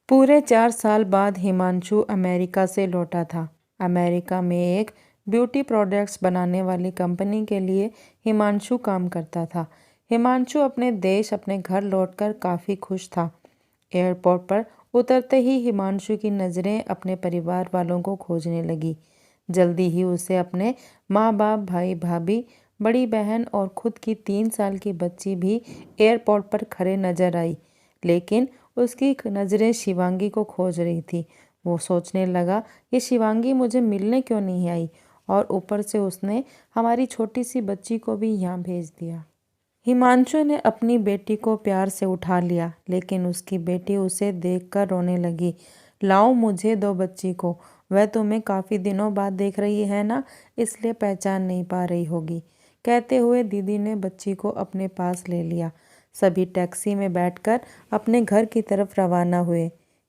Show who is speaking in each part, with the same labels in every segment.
Speaker 1: पूरे 4 साल बाद हिमांशु अमेरिका से लौटा था। अमेरिका में एक ब्यूटी प्रोडक्ट्स बनाने वाली कंपनी के लिए हिमांशु काम करता था। हिमांशु अपने देश अपने घर लौटकर काफ़ी खुश था। एयरपोर्ट पर उतरते ही हिमांशु की नज़रें अपने परिवार वालों को खोजने लगी। जल्दी ही उसे अपने माँ बाप, भाई भाभी, बड़ी बहन और खुद की 3 साल की बच्ची भी एयरपोर्ट पर खड़े नजर आई। लेकिन उसकी नज़रें शिवांगी को खोज रही थी। वो सोचने लगा, ये शिवांगी मुझे मिलने क्यों नहीं आई, और ऊपर से उसने हमारी छोटी सी बच्ची को भी यहाँ भेज दिया। हिमांशु ने अपनी बेटी को प्यार से उठा लिया, लेकिन उसकी बेटी उसे देखकर रोने लगी। लाओ मुझे दो बच्ची को, वह तुम्हें काफ़ी दिनों बाद देख रही है ना, इसलिए पहचान नहीं पा रही होगी। कहते हुए दीदी ने बच्ची को अपने पास ले लिया। सभी टैक्सी में बैठकर अपने घर की तरफ रवाना हुए।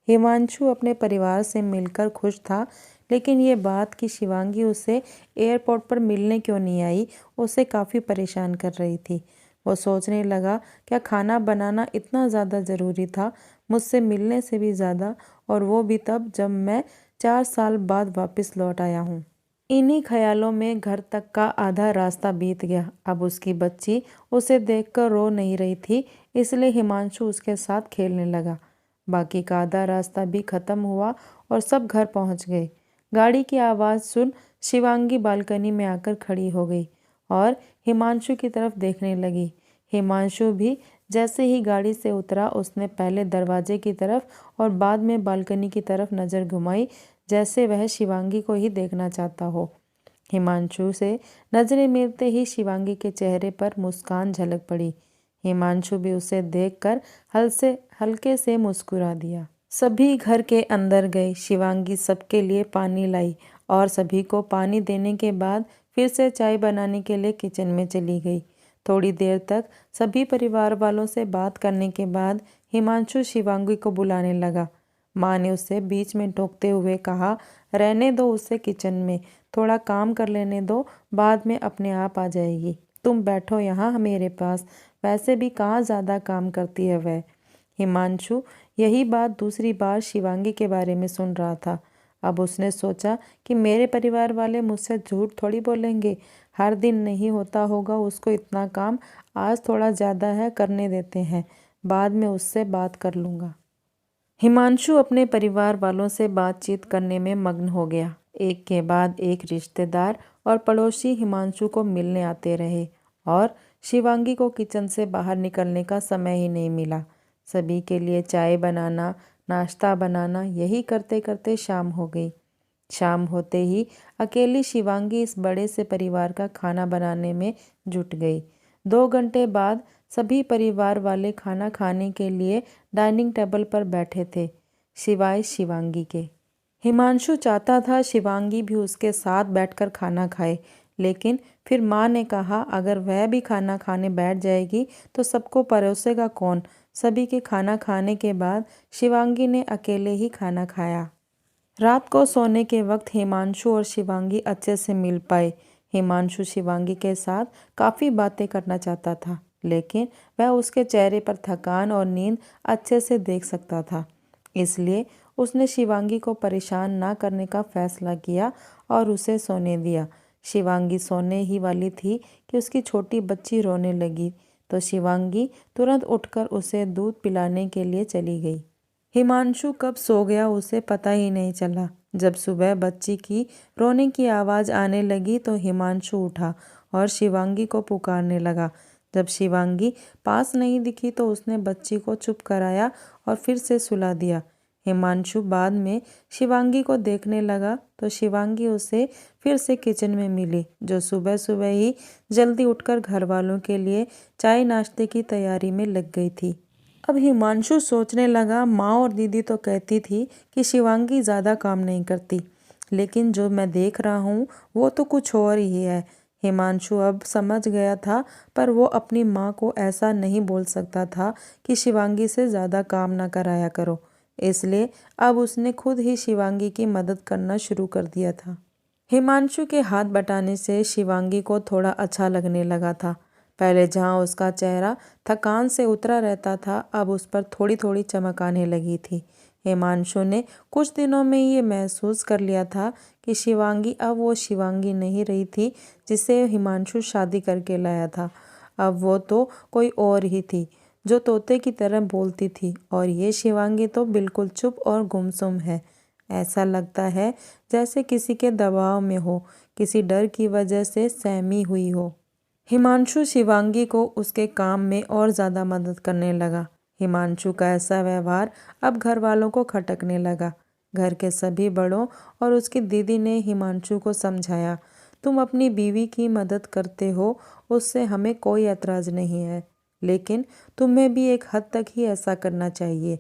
Speaker 1: हिमांशु अपने परिवार से मिलकर खुश था, लेकिन ये बात कि शिवांगी उसे एयरपोर्ट पर मिलने क्यों नहीं आई, उसे काफ़ी परेशान कर रही थी। वो सोचने लगा, क्या खाना बनाना इतना ज़्यादा ज़रूरी था, मुझसे मिलने से भी ज़्यादा, और वो भी तब जब मैं 4 साल बाद वापस लौट आया हूँ। इन्हीं ख्यालों में घर तक का आधा रास्ता बीत गया। अब उसकी बच्ची उसे देखकर रो नहीं रही थी, इसलिए हिमांशु उसके साथ खेलने लगा। बाकी का आधा रास्ता भी खत्म हुआ और सब घर पहुंच गए। गाड़ी की आवाज़ सुन शिवांगी बालकनी में आकर खड़ी हो गई और हिमांशु की तरफ देखने लगी। हिमांशु भी जैसे ही गाड़ी से उतरा, उसने पहले दरवाजे की तरफ और बाद में बालकनी की तरफ नज़र घुमाई, जैसे वह शिवांगी को ही देखना चाहता हो। हिमांशु से नजरें मिलते ही शिवांगी के चेहरे पर मुस्कान झलक पड़ी। हिमांशु भी उसे देखकर हल्के से मुस्कुरा दिया। सभी घर के अंदर गए। शिवांगी सबके लिए पानी लाई और सभी को पानी देने के बाद फिर से चाय बनाने के लिए किचन में चली गई। थोड़ी देर तक सभी परिवार वालों से बात करने के बाद हिमांशु शिवांगी को बुलाने लगा। माँ ने उसे बीच में टोकते हुए कहा, रहने दो उसे किचन में, थोड़ा काम कर लेने दो, बाद में अपने आप आ जाएगी। तुम बैठो यहाँ मेरे पास, वैसे भी कहाँ ज़्यादा काम करती है वह। हिमांशु यही बात दूसरी बार शिवांगी के बारे में सुन रहा था। अब उसने सोचा कि मेरे परिवार वाले मुझसे झूठ थोड़ी बोलेंगे, हर दिन नहीं होता होगा उसको इतना काम, आज थोड़ा ज़्यादा है, करने देते हैं, बाद में उससे बात कर लूँगा। हिमांशु अपने परिवार वालों से बातचीत करने में मग्न हो गया। एक के बाद एक रिश्तेदार और पड़ोसी हिमांशु को मिलने आते रहे और शिवांगी को किचन से बाहर निकलने का समय ही नहीं मिला। सभी के लिए चाय बनाना, नाश्ता बनाना, यही करते करते शाम हो गई। शाम होते ही अकेली शिवांगी इस बड़े से परिवार का खाना बनाने में जुट गई। 2 घंटे बाद सभी परिवार वाले खाना खाने के लिए डाइनिंग टेबल पर बैठे थे, सिवाय शिवांगी के। हिमांशु चाहता था शिवांगी भी उसके साथ बैठकर खाना खाए, लेकिन फिर माँ ने कहा, अगर वह भी खाना खाने बैठ जाएगी तो सबको परोसेगा कौन। सभी के खाना खाने के बाद शिवांगी ने अकेले ही खाना खाया। रात को सोने के वक्त हिमांशु और शिवांगी अच्छे से मिल पाए। हिमांशु शिवांगी के साथ काफ़ी बातें करना चाहता था, लेकिन वह उसके चेहरे पर थकान और नींद अच्छे से देख सकता था। इसलिए उसने शिवांगी को परेशान ना करने का फैसला किया और उसे सोने दिया। शिवांगी सोने ही वाली थी कि उसकी छोटी बच्ची रोने लगी, तो शिवांगी तुरंत उठकर उसे दूध पिलाने के लिए चली गई। हिमांशु कब सो गया उसे पता ही नहीं चला। जब सुबह बच्ची की रोने की आवाज़ आने लगी तो हिमांशु उठा और शिवांगी को पुकारने लगा। जब शिवांगी पास नहीं दिखी तो उसने बच्ची को चुप कराया और फिर से सुला दिया। हिमांशु बाद में शिवांगी को देखने लगा तो शिवांगी उसे फिर से किचन में मिली, जो सुबह सुबह ही जल्दी उठकर घर वालों के लिए चाय नाश्ते की तैयारी में लग गई थी। अब हिमांशु सोचने लगा, माँ और दीदी तो कहती थी कि शिवांगी ज़्यादा काम नहीं करती, लेकिन जो मैं देख रहा हूँ वो तो कुछ और ही है। हिमांशु अब समझ गया था, पर वो अपनी माँ को ऐसा नहीं बोल सकता था कि शिवांगी से ज़्यादा काम ना कराया करो। इसलिए अब उसने खुद ही शिवांगी की मदद करना शुरू कर दिया था। हिमांशु के हाथ बटाने से शिवांगी को थोड़ा अच्छा लगने लगा था। पहले जहाँ उसका चेहरा थकान से उतरा रहता था, अब उस पर थोड़ी थोड़ी चमक आने लगी थी। हिमांशु ने कुछ दिनों में ये महसूस कर लिया था कि शिवांगी अब वो शिवांगी नहीं रही थी जिसे हिमांशु शादी करके लाया था। अब वो तो कोई और ही थी, जो तोते की तरह बोलती थी, और ये शिवांगी तो बिल्कुल चुप और गुमसुम है। ऐसा लगता है जैसे किसी के दबाव में हो, किसी डर की वजह से सहमी हुई हो। हिमांशु शिवांगी को उसके काम में और ज़्यादा मदद करने लगा। हिमांशु का ऐसा व्यवहार अब घर वालों को खटकने लगा। घर के सभी बड़ों और उसकी दीदी ने हिमांशु को समझाया, तुम अपनी बीवी की मदद करते हो, उससे हमें कोई एतराज़ नहीं है, लेकिन तुम्हें भी एक हद तक ही ऐसा करना चाहिए।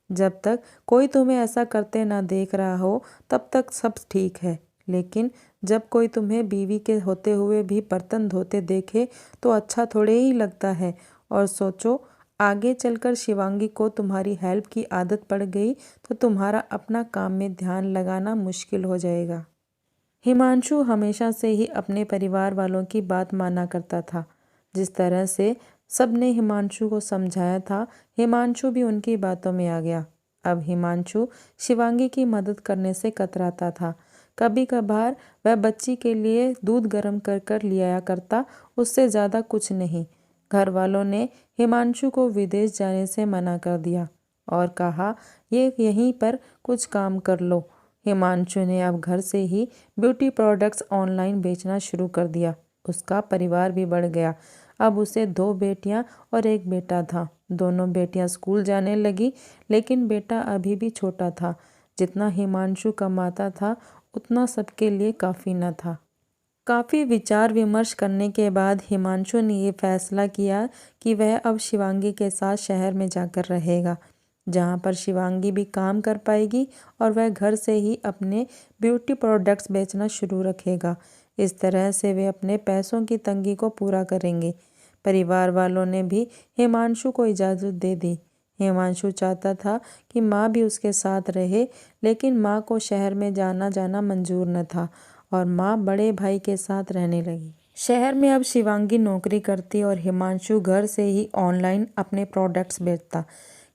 Speaker 1: जब तक कोई तुम्हें ऐसा करते ना देख रहा हो तब तक सब ठीक है, लेकिन जब कोई तुम्हें बीवी के होते हुए भी बर्तन धोते देखे तो अच्छा थोड़े ही लगता है। और सोचो, आगे चलकर शिवांगी को तुम्हारी हेल्प की आदत पड़ गई तो तुम्हारा अपना काम में ध्यान लगाना मुश्किल हो जाएगा। हिमांशु हमेशा से ही अपने परिवार वालों की बात माना करता था। जिस तरह से सबने हिमांशु को समझाया था, हिमांशु भी उनकी बातों में आ गया। अब हिमांशु शिवांगी की मदद करने से कतराता था। कभी कभार वह बच्ची के लिए दूध गर्म कर कर लिया करता, उससे ज़्यादा कुछ नहीं। घर वालों ने हिमांशु को विदेश जाने से मना कर दिया और कहा, ये यहीं पर कुछ काम कर लो। हिमांशु ने अब घर से ही ब्यूटी प्रोडक्ट्स ऑनलाइन बेचना शुरू कर दिया। उसका परिवार भी बढ़ गया। अब उसे 2 बेटियां और 1 बेटा था। दोनों बेटियां स्कूल जाने लगी, लेकिन बेटा अभी भी छोटा था। जितना हिमांशु कमाता था उतना सबके लिए काफ़ी न था। काफ़ी विचार विमर्श करने के बाद हिमांशु ने ये फैसला किया कि वह अब शिवांगी के साथ शहर में जाकर रहेगा, जहाँ पर शिवांगी भी काम कर पाएगी और वह घर से ही अपने ब्यूटी प्रोडक्ट्स बेचना शुरू रखेगा। इस तरह से वे अपने पैसों की तंगी को पूरा करेंगे। परिवार वालों ने भी हिमांशु को इजाज़त दे दी। हिमांशु चाहता था कि माँ भी उसके साथ रहे, लेकिन माँ को शहर में जाना मंजूर न था और माँ बड़े भाई के साथ रहने लगी। शहर में अब शिवांगी नौकरी करती और हिमांशु घर से ही ऑनलाइन अपने प्रोडक्ट्स बेचता।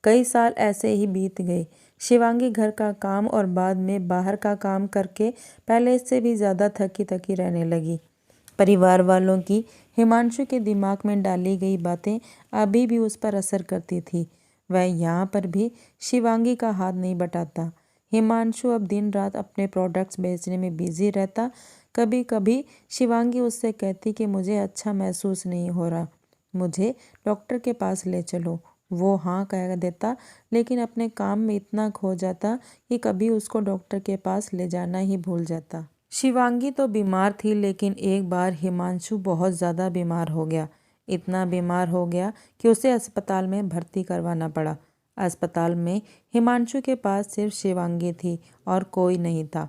Speaker 1: कई साल ऐसे ही बीत गए। शिवांगी घर का काम और बाद में बाहर का काम करके पहले से भी ज़्यादा थकी थकी रहने लगी। परिवार वालों की हिमांशु के दिमाग में डाली गई बातें अभी भी उस पर असर करती थी। वह यहाँ पर भी शिवांगी का हाथ नहीं बटाता। हिमांशु अब दिन रात अपने प्रोडक्ट्स बेचने में बिजी रहता। कभी कभी शिवांगी उससे कहती कि मुझे अच्छा महसूस नहीं हो रहा, मुझे डॉक्टर के पास ले चलो। वो हाँ कह देता, लेकिन अपने काम में इतना खो जाता कि कभी उसको डॉक्टर के पास ले जाना ही भूल जाता। शिवांगी तो बीमार थी, लेकिन एक बार हिमांशु बहुत ज़्यादा बीमार हो गया। इतना बीमार हो गया कि उसे अस्पताल में भर्ती करवाना पड़ा। अस्पताल में हिमांशु के पास सिर्फ शिवांगी थी और कोई नहीं था।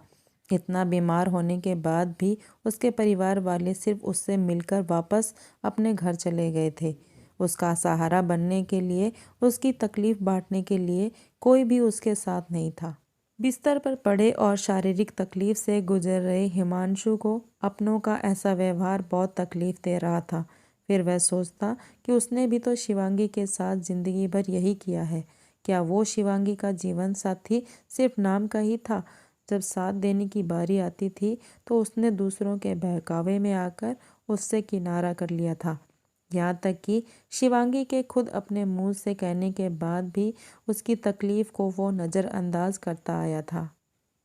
Speaker 1: इतना बीमार होने के बाद भी उसके परिवार वाले सिर्फ उससे मिलकर वापस अपने घर चले गए थे। उसका सहारा बनने के लिए, उसकी तकलीफ बांटने के लिए कोई भी उसके साथ नहीं था। बिस्तर पर पड़े और शारीरिक तकलीफ से गुजर रहे हिमांशु को अपनों का ऐसा व्यवहार बहुत तकलीफ दे रहा था। फिर वह सोचता कि उसने भी तो शिवांगी के साथ जिंदगी भर यही किया है। क्या वो शिवांगी का जीवन साथी सिर्फ नाम का ही था? जब साथ देने की बारी आती थी तो उसने दूसरों के बहकावे में आकर उससे किनारा कर लिया था। यहाँ तक कि शिवांगी के खुद अपने मुंह से कहने के बाद भी उसकी तकलीफ को वो नज़रअंदाज करता आया था।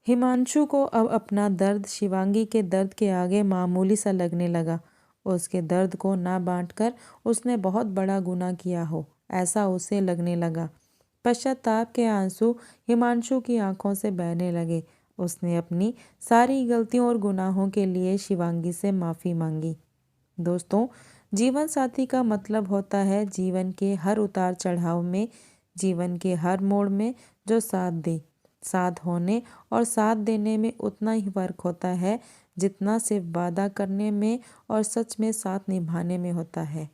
Speaker 1: हिमांशु को अब अपना दर्द शिवांगी के दर्द के आगे मामूली सा लगने लगा। उसके दर्द को ना बांटकर उसने बहुत बड़ा गुनाह किया हो, ऐसा उसे लगने लगा। पश्चाताप के आंसू हिमांशु की आंखों से बहने लगे। उसने अपनी सारी गलतियों और गुनाहों के लिए शिवांगी से माफ़ी मांगी। दोस्तों, जीवन साथी का मतलब होता है जीवन के हर उतार चढ़ाव में, जीवन के हर मोड़ में जो साथ दे। साथ होने और साथ देने में उतना ही फर्क होता है जितना सिर्फ वादा करने में और सच में साथ निभाने में होता है।